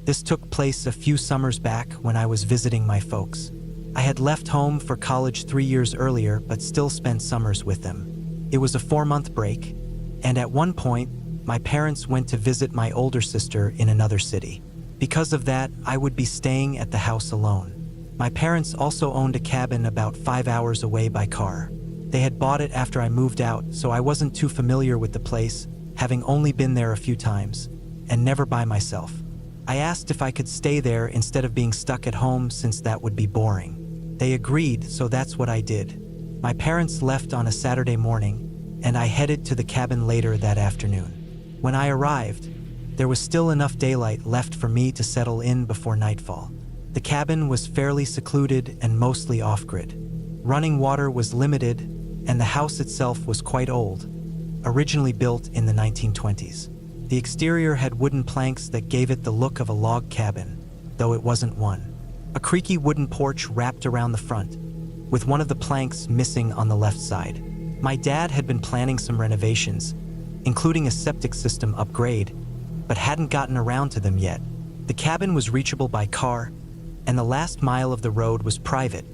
This took place a few summers back when I was visiting my folks. I had left home for college 3 years earlier, but still spent summers with them. It was a 4-month break, and at one point, my parents went to visit my older sister in another city. Because of that, I would be staying at the house alone. My parents also owned a cabin about 5 hours away by car. They had bought it after I moved out, so I wasn't too familiar with the place, having only been there a few times, and never by myself. I asked if I could stay there instead of being stuck at home since that would be boring. They agreed, so that's what I did. My parents left on a Saturday morning, and I headed to the cabin later that afternoon. When I arrived, there was still enough daylight left for me to settle in before nightfall. The cabin was fairly secluded and mostly off-grid. Running water was limited, and the house itself was quite old, originally built in the 1920s. The exterior had wooden planks that gave it the look of a log cabin, though it wasn't one. A creaky wooden porch wrapped around the front, with one of the planks missing on the left side. My dad had been planning some renovations, including a septic system upgrade, but hadn't gotten around to them yet. The cabin was reachable by car, and the last mile of the road was private,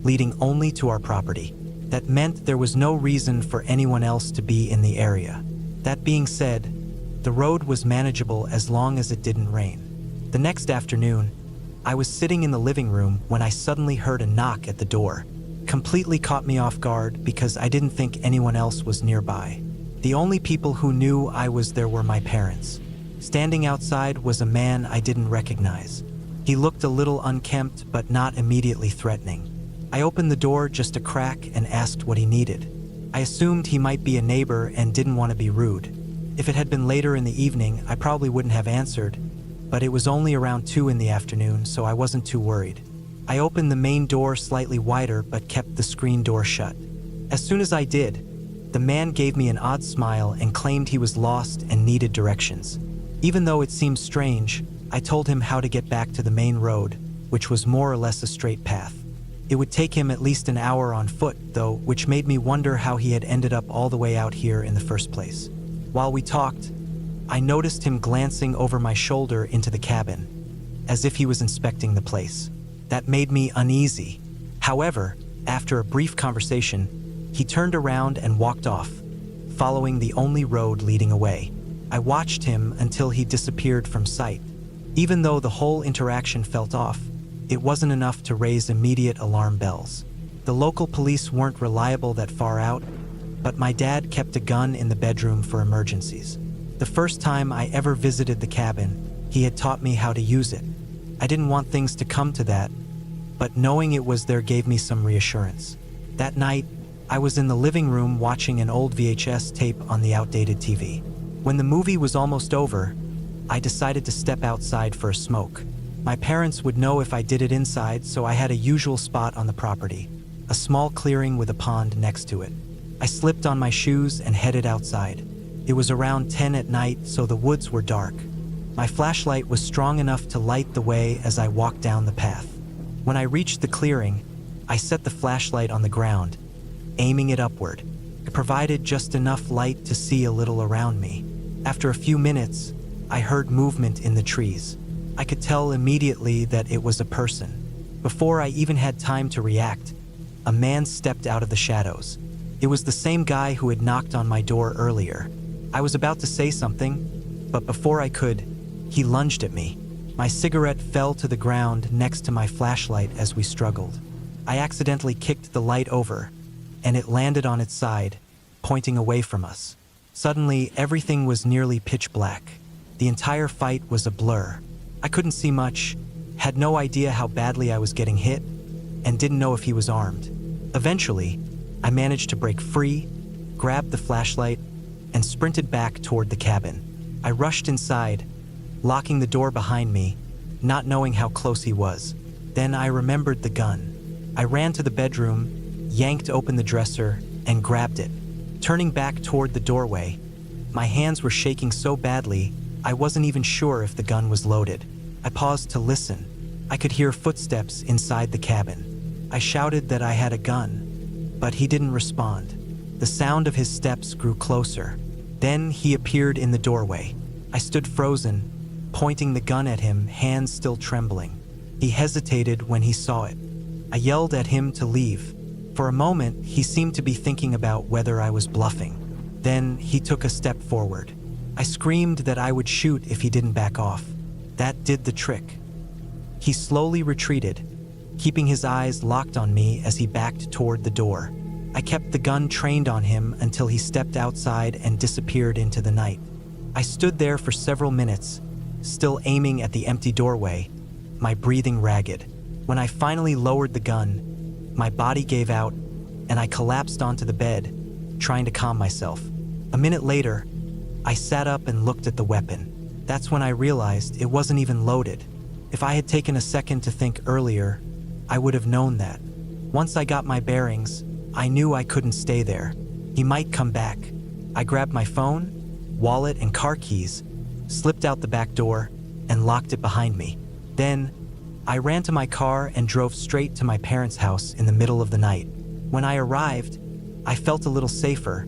leading only to our property. That meant there was no reason for anyone else to be in the area. That being said, the road was manageable as long as it didn't rain. The next afternoon, I was sitting in the living room when I suddenly heard a knock at the door. Completely caught me off guard because I didn't think anyone else was nearby. The only people who knew I was there were my parents. Standing outside was a man I didn't recognize. He looked a little unkempt but not immediately threatening. I opened the door just a crack and asked what he needed. I assumed he might be a neighbor and didn't want to be rude. If it had been later in the evening, I probably wouldn't have answered, but it was only around 2 in the afternoon, so I wasn't too worried. I opened the main door slightly wider but kept the screen door shut. As soon as I did, the man gave me an odd smile and claimed he was lost and needed directions. Even though it seemed strange, I told him how to get back to the main road, which was more or less a straight path. It would take him at least an hour on foot, though, which made me wonder how he had ended up all the way out here in the first place. While we talked, I noticed him glancing over my shoulder into the cabin, as if he was inspecting the place. That made me uneasy. However, after a brief conversation, he turned around and walked off, following the only road leading away. I watched him until he disappeared from sight. Even though the whole interaction felt off, it wasn't enough to raise immediate alarm bells. The local police weren't reliable that far out, but my dad kept a gun in the bedroom for emergencies. The first time I ever visited the cabin, he had taught me how to use it. I didn't want things to come to that, but knowing it was there gave me some reassurance. That night, I was in the living room watching an old VHS tape on the outdated TV. When the movie was almost over, I decided to step outside for a smoke. My parents would know if I did it inside, so I had a usual spot on the property, a small clearing with a pond next to it. I slipped on my shoes and headed outside. It was around 10 at night, so the woods were dark. My flashlight was strong enough to light the way as I walked down the path. When I reached the clearing, I set the flashlight on the ground, aiming it upward. It provided just enough light to see a little around me. After a few minutes, I heard movement in the trees. I could tell immediately that it was a person. Before I even had time to react, a man stepped out of the shadows. It was the same guy who had knocked on my door earlier. I was about to say something, but before I could, he lunged at me. My cigarette fell to the ground next to my flashlight as we struggled. I accidentally kicked the light over, and it landed on its side, pointing away from us. Suddenly, everything was nearly pitch black. The entire fight was a blur. I couldn't see much, had no idea how badly I was getting hit, and didn't know if he was armed. Eventually, I managed to break free, grabbed the flashlight, and sprinted back toward the cabin. I rushed inside, locking the door behind me, not knowing how close he was. Then I remembered the gun. I ran to the bedroom, yanked open the dresser, and grabbed it. Turning back toward the doorway, my hands were shaking so badly, I wasn't even sure if the gun was loaded. I paused to listen. I could hear footsteps inside the cabin. I shouted that I had a gun, but he didn't respond. The sound of his steps grew closer. Then he appeared in the doorway. I stood frozen, pointing the gun at him, hands still trembling. He hesitated when he saw it. I yelled at him to leave. For a moment, he seemed to be thinking about whether I was bluffing. Then he took a step forward. I screamed that I would shoot if he didn't back off. That did the trick. He slowly retreated, keeping his eyes locked on me as he backed toward the door. I kept the gun trained on him until he stepped outside and disappeared into the night. I stood there for several minutes, still aiming at the empty doorway, my breathing ragged. When I finally lowered the gun, my body gave out and I collapsed onto the bed, trying to calm myself. A minute later, I sat up and looked at the weapon. That's when I realized it wasn't even loaded. If I had taken a second to think earlier, I would have known that. Once I got my bearings, I knew I couldn't stay there. He might come back. I grabbed my phone, wallet, and car keys, slipped out the back door, and locked it behind me. Then, I ran to my car and drove straight to my parents' house in the middle of the night. When I arrived, I felt a little safer,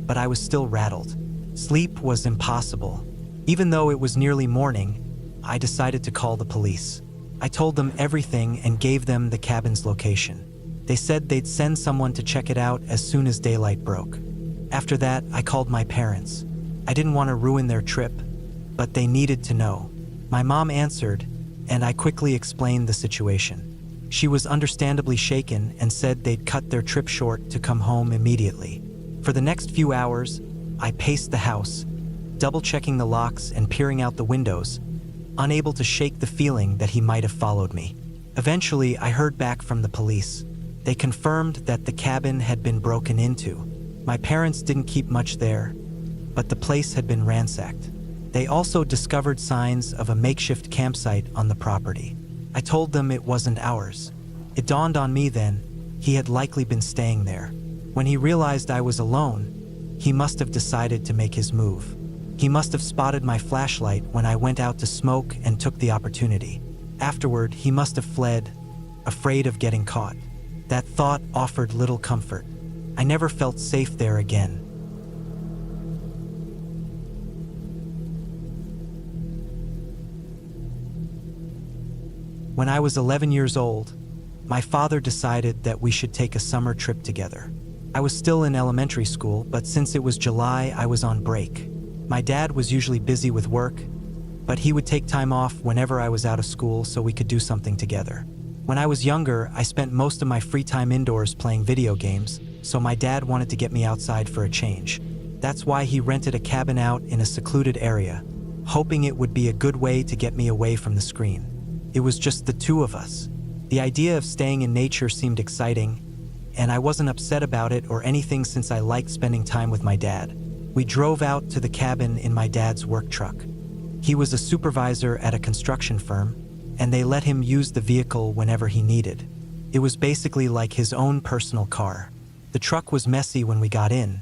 but I was still rattled. Sleep was impossible. Even though it was nearly morning, I decided to call the police. I told them everything and gave them the cabin's location. They said they'd send someone to check it out as soon as daylight broke. After that, I called my parents. I didn't want to ruin their trip, but they needed to know. My mom answered, and I quickly explained the situation. She was understandably shaken and said they'd cut their trip short to come home immediately. For the next few hours, I paced the house, double-checking the locks and peering out the windows, unable to shake the feeling that he might have followed me. Eventually, I heard back from the police. They confirmed that the cabin had been broken into. My parents didn't keep much there, but the place had been ransacked. They also discovered signs of a makeshift campsite on the property. I told them it wasn't ours. It dawned on me then, he had likely been staying there. When he realized I was alone, he must have decided to make his move. He must have spotted my flashlight when I went out to smoke and took the opportunity. Afterward, he must have fled, afraid of getting caught. That thought offered little comfort. I never felt safe there again. When I was 11 years old, my father decided that we should take a summer trip together. I was still in elementary school, but since it was July, I was on break. My dad was usually busy with work, but he would take time off whenever I was out of school so we could do something together. When I was younger, I spent most of my free time indoors playing video games, so my dad wanted to get me outside for a change. That's why he rented a cabin out in a secluded area, hoping it would be a good way to get me away from the screen. It was just the two of us. The idea of staying in nature seemed exciting, and I wasn't upset about it or anything since I liked spending time with my dad. We drove out to the cabin in my dad's work truck. He was a supervisor at a construction firm, and they let him use the vehicle whenever he needed. It was basically like his own personal car. The truck was messy when we got in.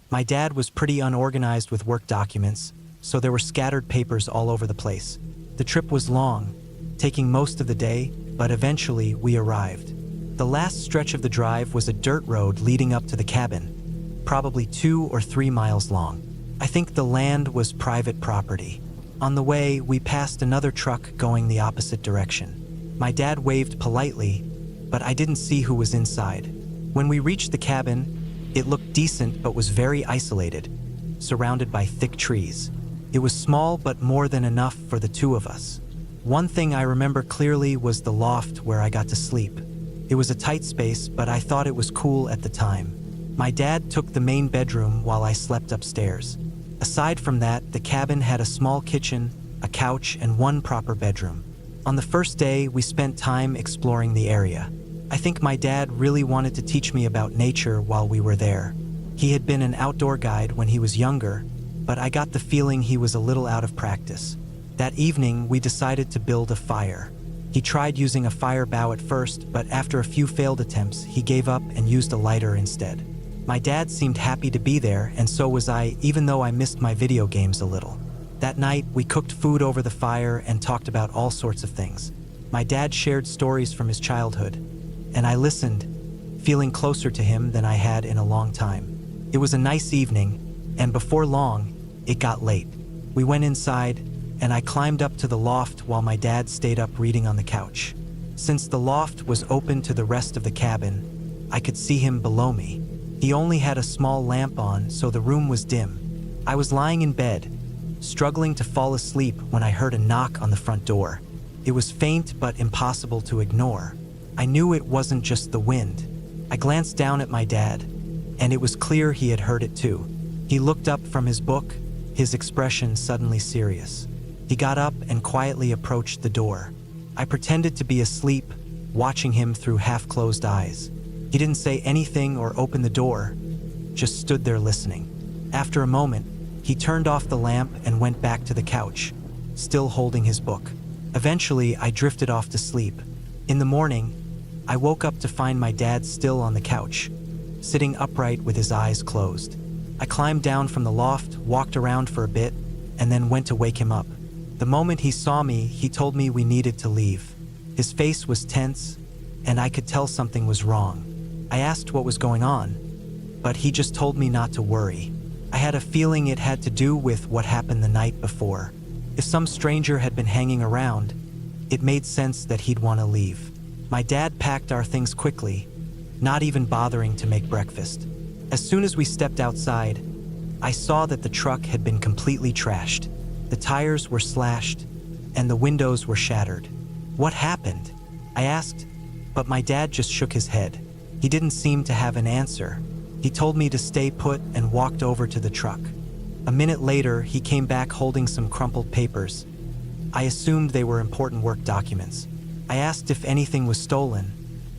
My dad was pretty unorganized with work documents, so there were scattered papers all over the place. The trip was long, taking most of the day, but eventually we arrived. The last stretch of the drive was a dirt road leading up to the cabin, probably 2 or 3 miles long. I think the land was private property. On the way, we passed another truck going the opposite direction. My dad waved politely, but I didn't see who was inside. When we reached the cabin, it looked decent but was very isolated, surrounded by thick trees. It was small but more than enough for the two of us. One thing I remember clearly was the loft where I got to sleep. It was a tight space, but I thought it was cool at the time. My dad took the main bedroom while I slept upstairs. Aside from that, the cabin had a small kitchen, a couch, and one proper bedroom. On the first day, we spent time exploring the area. I think my dad really wanted to teach me about nature while we were there. He had been an outdoor guide when he was younger, but I got the feeling he was a little out of practice. That evening, we decided to build a fire. He tried using a fire bow at first, but after a few failed attempts, he gave up and used a lighter instead. My dad seemed happy to be there, and so was I, even though I missed my video games a little. That night, we cooked food over the fire and talked about all sorts of things. My dad shared stories from his childhood, and I listened, feeling closer to him than I had in a long time. It was a nice evening, and before long, it got late. We went inside, and I climbed up to the loft while my dad stayed up reading on the couch. Since the loft was open to the rest of the cabin, I could see him below me. He only had a small lamp on, so the room was dim. I was lying in bed, struggling to fall asleep when I heard a knock on the front door. It was faint but impossible to ignore. I knew it wasn't just the wind. I glanced down at my dad, and it was clear he had heard it too. He looked up from his book, his expression suddenly serious. He got up and quietly approached the door. I pretended to be asleep, watching him through half-closed eyes. He didn't say anything or open the door, just stood there listening. After a moment, he turned off the lamp and went back to the couch, still holding his book. Eventually, I drifted off to sleep. In the morning, I woke up to find my dad still on the couch, sitting upright with his eyes closed. I climbed down from the loft, walked around for a bit, and then went to wake him up. The moment he saw me, he told me we needed to leave. His face was tense, and I could tell something was wrong. I asked what was going on, but he just told me not to worry. I had a feeling it had to do with what happened the night before. If some stranger had been hanging around, it made sense that he'd want to leave. My dad packed our things quickly, not even bothering to make breakfast. As soon as we stepped outside, I saw that the truck had been completely trashed. The tires were slashed, and the windows were shattered. What happened? I asked, but my dad just shook his head. He didn't seem to have an answer. He told me to stay put and walked over to the truck. A minute later, he came back holding some crumpled papers. I assumed they were important work documents. I asked if anything was stolen,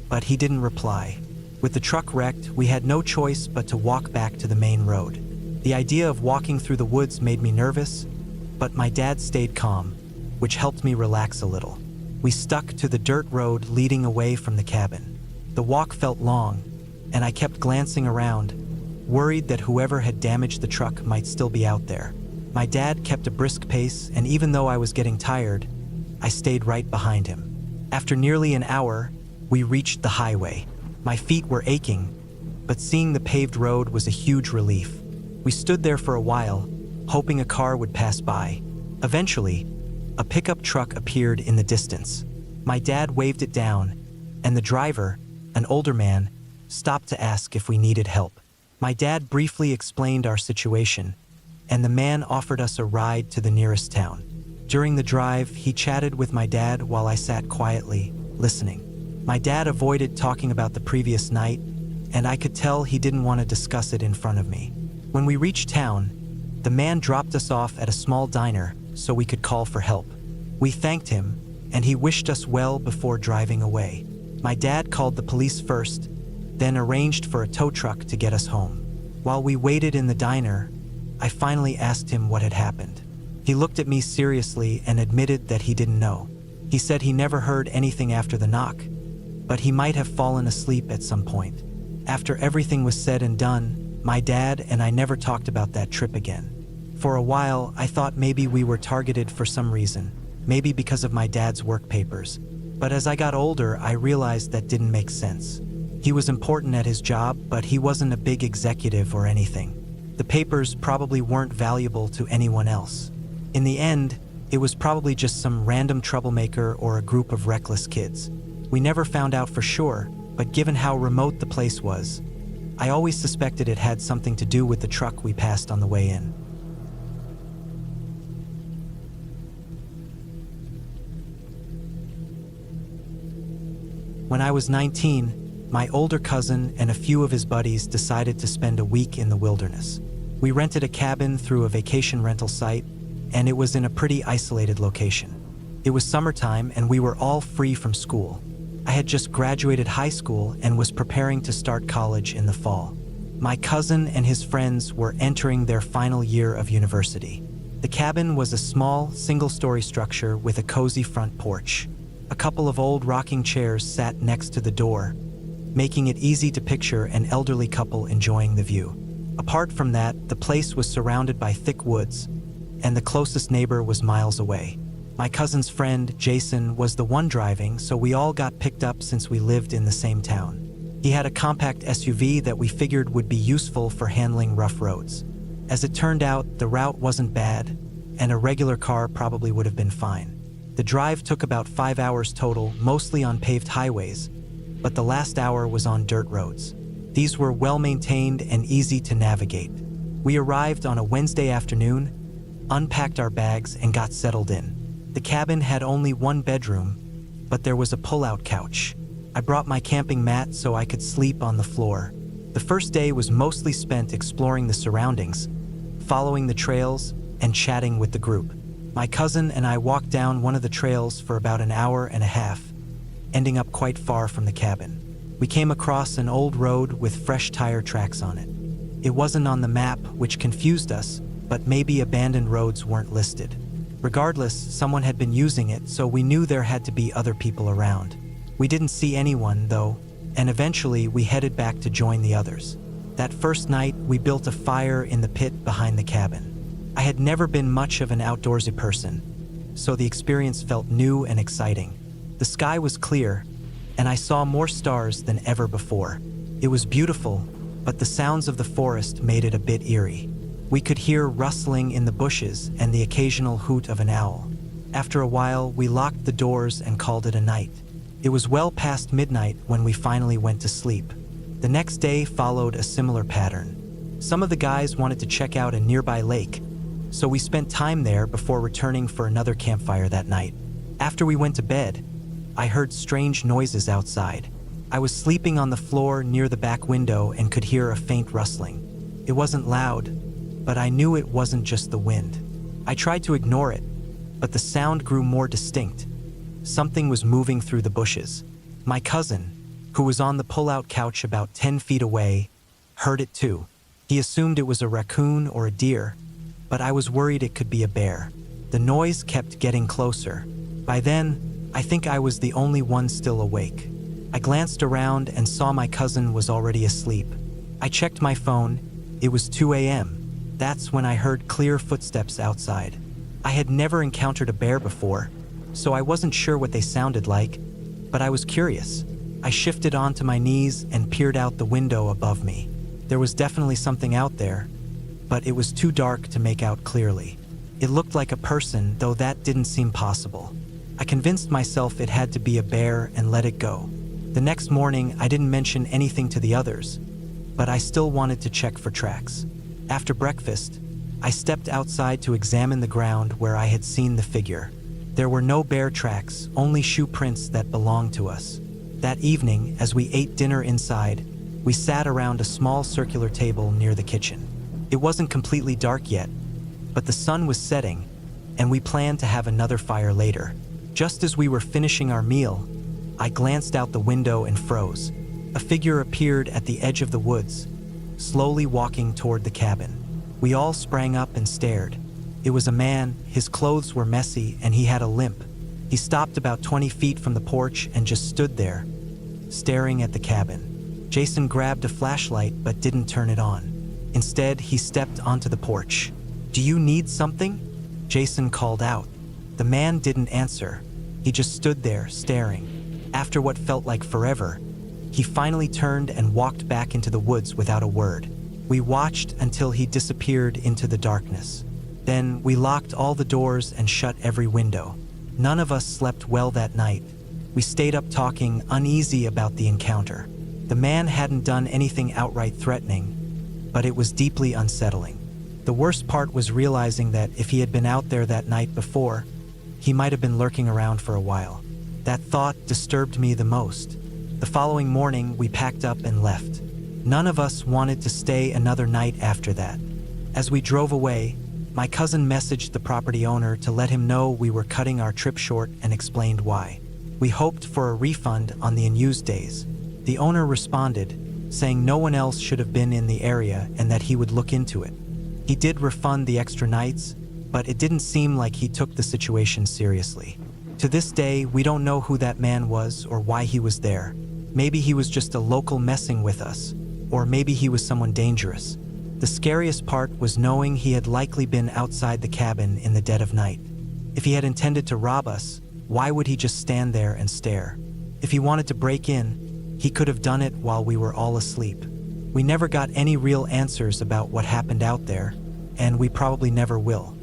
but he didn't reply. With the truck wrecked, we had no choice but to walk back to the main road. The idea of walking through the woods made me nervous, but my dad stayed calm, which helped me relax a little. We stuck to the dirt road leading away from the cabin. The walk felt long, and I kept glancing around, worried that whoever had damaged the truck might still be out there. My dad kept a brisk pace, and even though I was getting tired, I stayed right behind him. After nearly an hour, we reached the highway. My feet were aching, but seeing the paved road was a huge relief. We stood there for a while, hoping a car would pass by. Eventually, a pickup truck appeared in the distance. My dad waved it down, and the driver, an older man, stopped to ask if we needed help. My dad briefly explained our situation, and the man offered us a ride to the nearest town. During the drive, he chatted with my dad while I sat quietly, listening. My dad avoided talking about the previous night, and I could tell he didn't want to discuss it in front of me. When we reached town, the man dropped us off at a small diner so we could call for help. We thanked him, and he wished us well before driving away. My dad called the police first, then arranged for a tow truck to get us home. While we waited in the diner, I finally asked him what had happened. He looked at me seriously and admitted that he didn't know. He said he never heard anything after the knock, but he might have fallen asleep at some point. After everything was said and done, my dad and I never talked about that trip again. For a while, I thought maybe we were targeted for some reason, maybe because of my dad's work papers. But as I got older, I realized that didn't make sense. He was important at his job, but he wasn't a big executive or anything. The papers probably weren't valuable to anyone else. In the end, it was probably just some random troublemaker or a group of reckless kids. We never found out for sure, but given how remote the place was, I always suspected it had something to do with the truck we passed on the way in. When I was 19, my older cousin and a few of his buddies decided to spend a week in the wilderness. We rented a cabin through a vacation rental site, and it was in a pretty isolated location. It was summertime, and we were all free from school. I had just graduated high school and was preparing to start college in the fall. My cousin and his friends were entering their final year of university. The cabin was a small, single-story structure with a cozy front porch. A couple of old rocking chairs sat next to the door, making it easy to picture an elderly couple enjoying the view. Apart from that, the place was surrounded by thick woods, and the closest neighbor was miles away. My cousin's friend, Jason, was the one driving, so we all got picked up since we lived in the same town. He had a compact SUV that we figured would be useful for handling rough roads. As it turned out, the route wasn't bad, and a regular car probably would have been fine. The drive took about 5 hours total, mostly on paved highways, but the last hour was on dirt roads. These were well-maintained and easy to navigate. We arrived on a Wednesday afternoon, unpacked our bags, and got settled in. The cabin had only one bedroom, but there was a pull-out couch. I brought my camping mat so I could sleep on the floor. The first day was mostly spent exploring the surroundings, following the trails, and chatting with the group. My cousin and I walked down one of the trails for about an hour and a half, ending up quite far from the cabin. We came across an old road with fresh tire tracks on it. It wasn't on the map, which confused us, but maybe abandoned roads weren't listed. Regardless, someone had been using it, so we knew there had to be other people around. We didn't see anyone, though, and eventually we headed back to join the others. That first night, we built a fire in the pit behind the cabin. I had never been much of an outdoorsy person, so the experience felt new and exciting. The sky was clear, and I saw more stars than ever before. It was beautiful, but the sounds of the forest made it a bit eerie. We could hear rustling in the bushes and the occasional hoot of an owl. After a while, we locked the doors and called it a night. It was well past midnight when we finally went to sleep. The next day followed a similar pattern. Some of the guys wanted to check out a nearby lake, so we spent time there before returning for another campfire that night. After we went to bed, I heard strange noises outside. I was sleeping on the floor near the back window and could hear a faint rustling. It wasn't loud, but I knew it wasn't just the wind. I tried to ignore it, but the sound grew more distinct. Something was moving through the bushes. My cousin, who was on the pull-out couch about 10 feet away, heard it too. He assumed it was a raccoon or a deer, but I was worried it could be a bear. The noise kept getting closer. By then, I think I was the only one still awake. I glanced around and saw my cousin was already asleep. I checked my phone. It was 2 a.m. That's when I heard clear footsteps outside. I had never encountered a bear before, so I wasn't sure what they sounded like, but I was curious. I shifted onto my knees and peered out the window above me. There was definitely something out there, but it was too dark to make out clearly. It looked like a person, though that didn't seem possible. I convinced myself it had to be a bear and let it go. The next morning, I didn't mention anything to the others, but I still wanted to check for tracks. After breakfast, I stepped outside to examine the ground where I had seen the figure. There were no bear tracks, only shoe prints that belonged to us. That evening, as we ate dinner inside, we sat around a small circular table near the kitchen. It wasn't completely dark yet, but the sun was setting, and we planned to have another fire later. Just as we were finishing our meal, I glanced out the window and froze. A figure appeared at the edge of the woods, slowly walking toward the cabin. We all sprang up and stared. It was a man, his clothes were messy, and he had a limp. He stopped about 20 feet from the porch and just stood there, staring at the cabin. Jason grabbed a flashlight but didn't turn it on. Instead, he stepped onto the porch. "Do you need something?" Jason called out. The man didn't answer. He just stood there, staring. After what felt like forever, he finally turned and walked back into the woods without a word. We watched until he disappeared into the darkness. Then we locked all the doors and shut every window. None of us slept well that night. We stayed up talking, uneasy about the encounter. The man hadn't done anything outright threatening, but it was deeply unsettling. The worst part was realizing that if he had been out there that night before, he might have been lurking around for a while. That thought disturbed me the most. The following morning, we packed up and left. None of us wanted to stay another night after that. As we drove away, my cousin messaged the property owner to let him know we were cutting our trip short and explained why. We hoped for a refund on the unused days. The owner responded, saying no one else should have been in the area and that he would look into it. He did refund the extra nights, but it didn't seem like he took the situation seriously. To this day, we don't know who that man was or why he was there. Maybe he was just a local messing with us, or maybe he was someone dangerous. The scariest part was knowing he had likely been outside the cabin in the dead of night. If he had intended to rob us, why would he just stand there and stare? If he wanted to break in, he could have done it while we were all asleep. We never got any real answers about what happened out there, and we probably never will.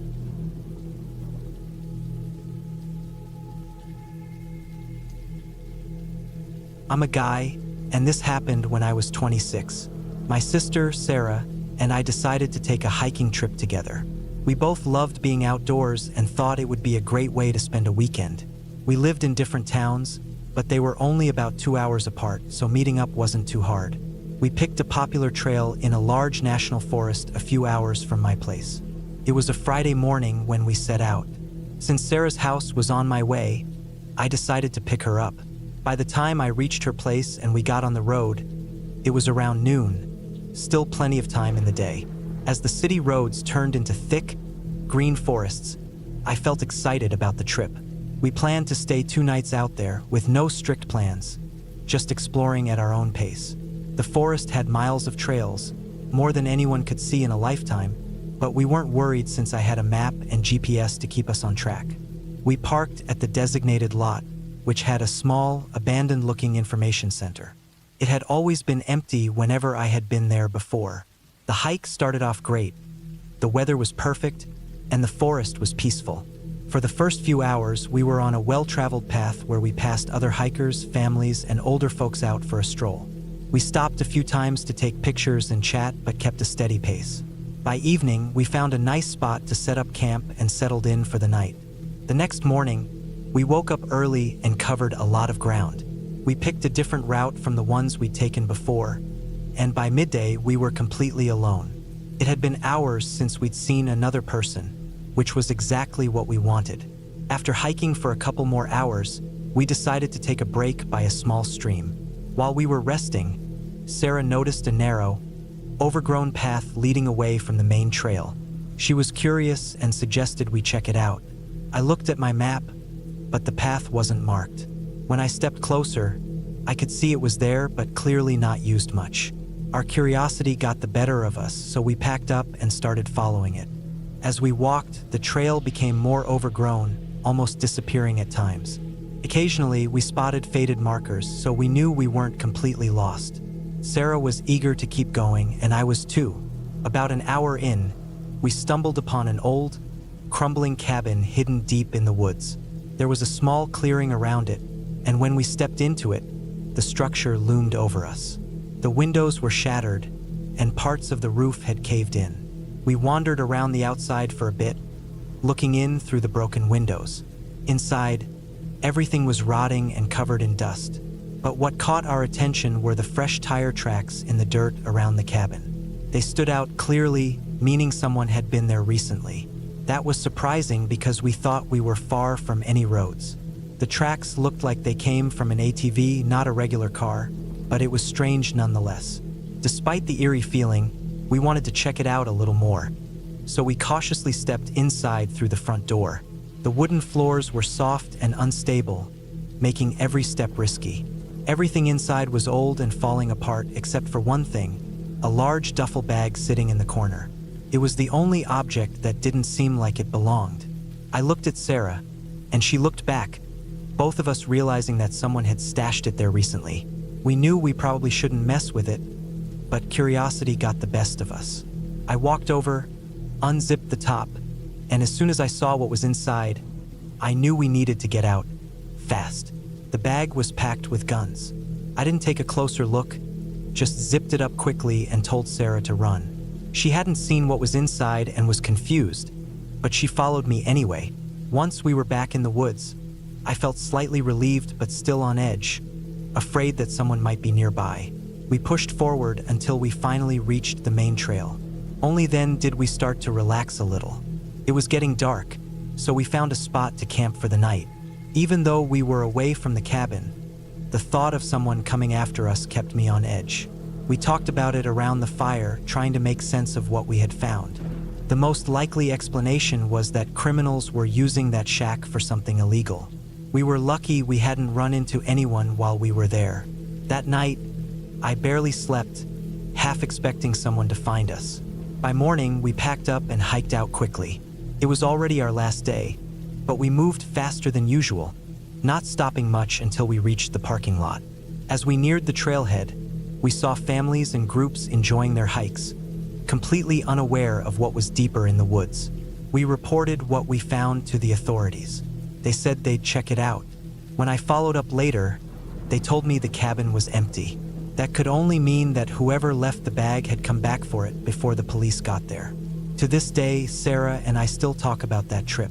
I'm a guy, and this happened when I was 26. My sister, Sarah, and I decided to take a hiking trip together. We both loved being outdoors and thought it would be a great way to spend a weekend. We lived in different towns, but they were only about 2 hours apart, so meeting up wasn't too hard. We picked a popular trail in a large national forest a few hours from my place. It was a Friday morning when we set out. Since Sarah's house was on my way, I decided to pick her up. By the time I reached her place and we got on the road, it was around noon, still plenty of time in the day. As the city roads turned into thick, green forests, I felt excited about the trip. We planned to stay 2 nights out there with no strict plans, just exploring at our own pace. The forest had miles of trails, more than anyone could see in a lifetime, but we weren't worried since I had a map and GPS to keep us on track. We parked at the designated lot, which had a small, abandoned-looking information center. It had always been empty whenever I had been there before. The hike started off great. The weather was perfect, and the forest was peaceful. For the first few hours, we were on a well-traveled path where we passed other hikers, families, and older folks out for a stroll. We stopped a few times to take pictures and chat, but kept a steady pace. By evening, we found a nice spot to set up camp and settled in for the night. The next morning, we woke up early and covered a lot of ground. We picked a different route from the ones we'd taken before, and by midday, we were completely alone. It had been hours since we'd seen another person, which was exactly what we wanted. After hiking for a couple more hours, we decided to take a break by a small stream. While we were resting, Sarah noticed a narrow, overgrown path leading away from the main trail. She was curious and suggested we check it out. I looked at my map, but the path wasn't marked. When I stepped closer, I could see it was there, but clearly not used much. Our curiosity got the better of us, so we packed up and started following it. As we walked, the trail became more overgrown, almost disappearing at times. Occasionally, we spotted faded markers, so we knew we weren't completely lost. Sarah was eager to keep going, and I was too. About an hour in, we stumbled upon an old, crumbling cabin hidden deep in the woods. There was a small clearing around it, and when we stepped into it, the structure loomed over us. The windows were shattered, and parts of the roof had caved in. We wandered around the outside for a bit, looking in through the broken windows. Inside, everything was rotting and covered in dust. But what caught our attention were the fresh tire tracks in the dirt around the cabin. They stood out clearly, meaning someone had been there recently. That was surprising because we thought we were far from any roads. The tracks looked like they came from an ATV, not a regular car, but it was strange nonetheless. Despite the eerie feeling, we wanted to check it out a little more. So we cautiously stepped inside through the front door. The wooden floors were soft and unstable, making every step risky. Everything inside was old and falling apart except for one thing, a large duffel bag sitting in the corner. It was the only object that didn't seem like it belonged. I looked at Sarah, and she looked back, both of us realizing that someone had stashed it there recently. We knew we probably shouldn't mess with it, but curiosity got the best of us. I walked over, unzipped the top, and as soon as I saw what was inside, I knew we needed to get out, fast. The bag was packed with guns. I didn't take a closer look, just zipped it up quickly and told Sarah to run. She hadn't seen what was inside and was confused, but she followed me anyway. Once we were back in the woods, I felt slightly relieved but still on edge, afraid that someone might be nearby. We pushed forward until we finally reached the main trail. Only then did we start to relax a little. It was getting dark, so we found a spot to camp for the night. Even though we were away from the cabin, the thought of someone coming after us kept me on edge. We talked about it around the fire, trying to make sense of what we had found. The most likely explanation was that criminals were using that shack for something illegal. We were lucky we hadn't run into anyone while we were there. That night, I barely slept, half expecting someone to find us. By morning, we packed up and hiked out quickly. It was already our last day, but we moved faster than usual, not stopping much until we reached the parking lot. As we neared the trailhead, we saw families and groups enjoying their hikes, completely unaware of what was deeper in the woods. We reported what we found to the authorities. They said they'd check it out. When I followed up later, They told me the cabin was empty. That could only mean that whoever left the bag had come back for it before the police got there. To this day, Sarah and I still talk about that trip.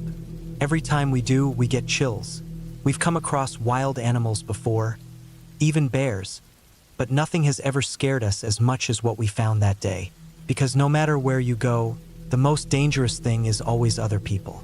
Every time we do, we get chills. We've come across wild animals before, even bears, but nothing has ever scared us as much as what we found that day. Because no matter where you go, the most dangerous thing is always other people.